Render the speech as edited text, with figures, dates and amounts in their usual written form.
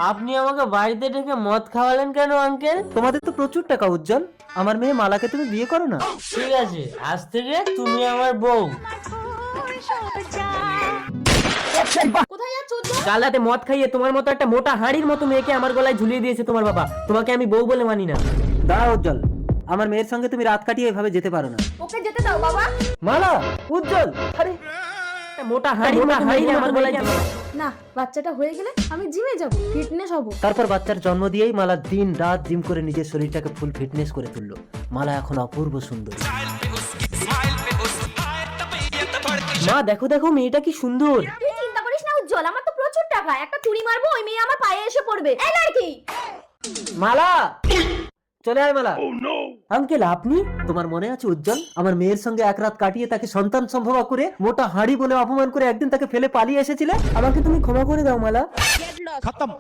আপনি আমাকে বাড়িতে ডেকে মদ খাওয়ালেন কেন আঙ্কেল? তোমাদের তো প্রচুর টাকা উজ্জ্বল, আমার মেয়ে মালাকে তুমি বিয়ে করো না। ঠিক আছে, আজ থেকে তুমি আমার বউ। কোথায় যাচ্ছ উজ্জ্বল? কাল রাতে মদ খাইয়ে তোমার মতো একটা মোটা হাড়ির মতো মেয়েকে আমার গলায় ঝুলিয়ে দিয়েছে তোমার বাবা। তোমাকে আমি বউ বলে মানি না। দাঁড়া উজ্জ্বল, আমার মেয়ের সঙ্গে তুমি রাত কাটিয়ে এভাবে যেতে পারো না। ওকে যেতে দাও বাবা। মালা, উজ্জ্বল, আরে মোটা হাড়ি আমার গলায় না, বাচ্চাটা হয়ে গেলে আমি জিমে যাব, ফিটনেস হব। তারপর বাচ্চার জন্ম দিয়েই মালা দিন রাত জিম করে নিজের শরীরটাকে ফুল ফিটনেস করে তুললো। মালা এখন অপূর্ব সুন্দর। মা দেখো দেখো মেয়েটা কি সুন্দর। তুই চিন্তা করিস না উজ্জ্বল, আমার তো প্রচুর টাকা, একটা চুরি মারবো, ওই মেয়ে আমার পায়ে এসে পড়বে। এই লড়কি, মালা, চলে আয় মালা। আঙ্কেল আপনি? তোমার মনে আছে উজ্জ্বল, আমার মেয়ের সঙ্গে এক রাত কাটিয়ে তাকে সন্তান সম্ভবা করে মোটা হাড়ি বলে অপমান করে একদিন তাকে ফেলে পালিয়ে এসেছিলে? আমাকে তুমি ক্ষমা করে দাও মালা।